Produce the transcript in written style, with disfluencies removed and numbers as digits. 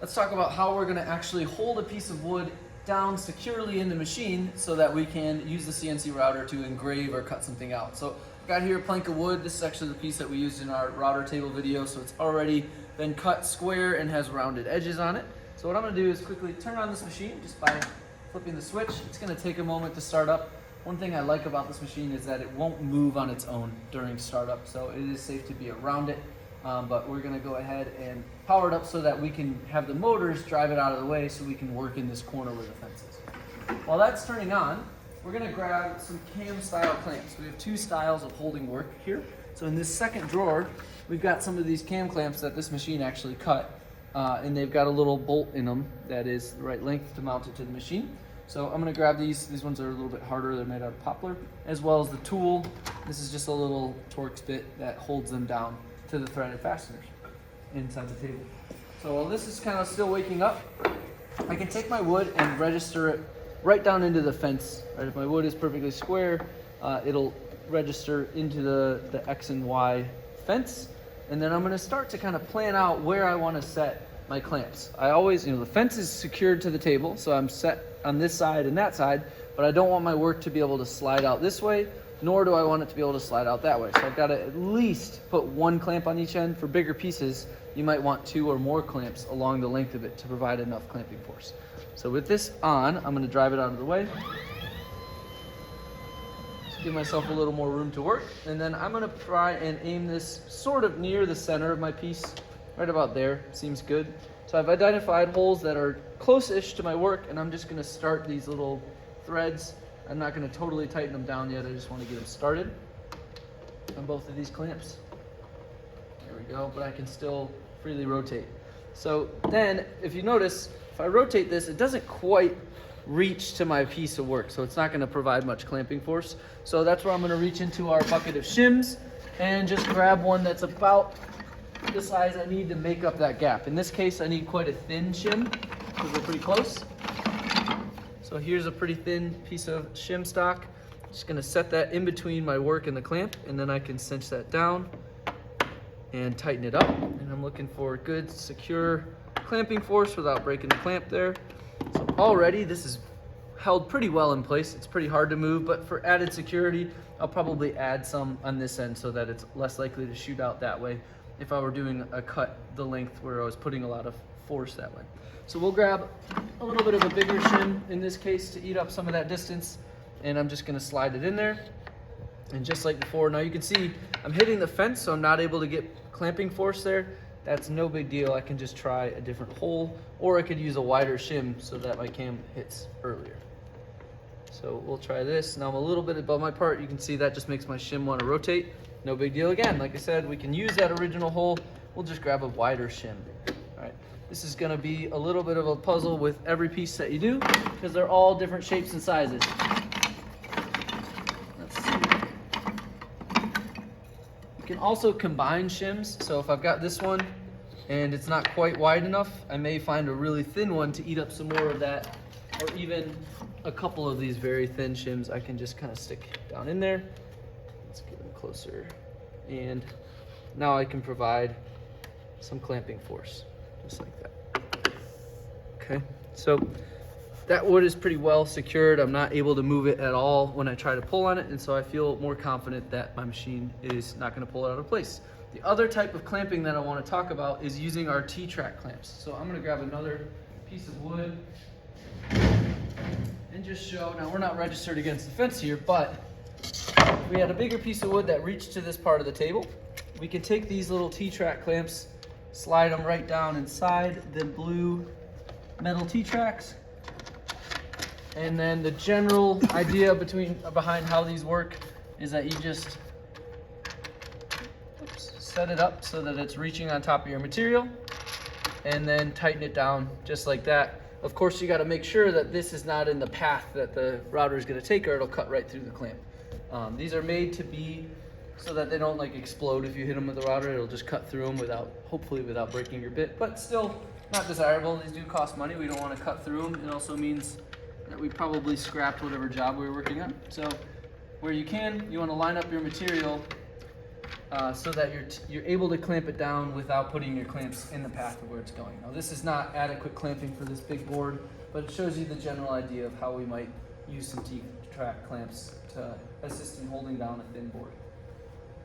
let's talk about how we're going to actually hold a piece of wood down securely in the machine so that we can use the CNC router to engrave or cut something out. So I've got here a plank of wood. This is actually the piece that we used in our router table video, so it's already been cut square and has rounded edges on it. So what I'm going to do is quickly turn on this machine just by flipping the switch. It's going to take a moment to start up. One thing I like about this machine is that it won't move on its own during startup, so it is safe to be around it. But we're going to go ahead and power it up so that we can have the motors drive it out of the way so we can work in this corner where the fence is. While that's turning on, we're going to grab some cam style clamps. We have two styles of holding work here. So in this second drawer, we've got some of these cam clamps that this machine actually cut, and they've got a little bolt in them that is the right length to mount it to the machine. So I'm going to grab these. These ones are a little bit harder. They're made out of poplar, as well as the tool. This is just a little Torx bit that holds them down to the threaded fasteners inside the table. So while this is kind of still waking up, I can take my wood and register it right down into the fence. Right? If my wood is perfectly square, it'll register into the X and Y fence. And then I'm going to start to kind of plan out where I want to set my clamps. I always, the fence is secured to the table, so I'm set on this side and that side, but I don't want my work to be able to slide out this way, nor do I want it to be able to slide out that way. So I've got to at least put one clamp on each end. For bigger pieces, you might want two or more clamps along the length of it to provide enough clamping force. So with this on, I'm going to drive it out of the way. Just give myself a little more room to work. And then I'm going to try and aim this sort of near the center of my piece. Right about there, seems good. So I've identified holes that are close-ish to my work, and I'm just going to start these little threads. I'm not going to totally tighten them down yet, I just want to get them started on both of these clamps. There we go, but I can still freely rotate. So then, if you notice, if I rotate this, it doesn't quite reach to my piece of work, so it's not going to provide much clamping force. So that's where I'm going to reach into our bucket of shims and just grab one that's about the size I need to make up that gap. In this case, I need quite a thin shim because we're pretty close. So here's a pretty thin piece of shim stock. Just gonna set that in between my work and the clamp, and then I can cinch that down and tighten it up. And I'm looking for good, secure clamping force without breaking the clamp there. So already this is held pretty well in place. It's pretty hard to move, but for added security, I'll probably add some on this end so that it's less likely to shoot out that way if I were doing a cut the length where I was putting a lot of force that way. So we'll grab a little bit of a bigger shim in this case to eat up some of that distance, and I'm just going to slide it in there. And just like before, now you can see I'm hitting the fence, so I'm not able to get clamping force there. That's no big deal. I can just try a different hole, or I could use a wider shim so that my cam hits earlier. So we'll try this. Now I'm a little bit above my part. You can see that just makes my shim want to rotate. No big deal again. Like I said, we can use that original hole. We'll just grab a wider shim. All right. This is going to be a little bit of a puzzle with every piece that you do because they're all different shapes and sizes. Let's see. You can also combine shims. So if I've got this one and it's not quite wide enough, I may find a really thin one to eat up some more of that, or even a couple of these very thin shims I can just kind of stick down in there. Let's get them closer. And now I can provide some clamping force, just like that. Okay, so that wood is pretty well secured. I'm not able to move it at all when I try to pull on it, and so I feel more confident that my machine is not going to pull it out of place. The other type of clamping that I want to talk about is using our T-track clamps. So I'm going to grab another piece of wood and just show, now we're not registered against the fence here, but if we had a bigger piece of wood that reached to this part of the table, we can take these little T-track clamps, slide them right down inside the blue metal T-tracks, and then the general idea behind how these work is that you just set it up so that it's reaching on top of your material, and then tighten it down just like that. Of course, you got to make sure that this is not in the path that the router is going to take, or it'll cut right through the clamp. These are made to be so that they don't like explode if you hit them with the router. It'll just cut through them hopefully without breaking your bit, but still not desirable. These do cost money. We don't want to cut through them. It also means that we probably scrapped whatever job we were working on. So where you can, you want to line up your material so that you're able to clamp it down without putting your clamps in the path of where it's going. Now this is not adequate clamping for this big board, but it shows you the general idea of how we might use some T-track clamps to assist in holding down a thin board.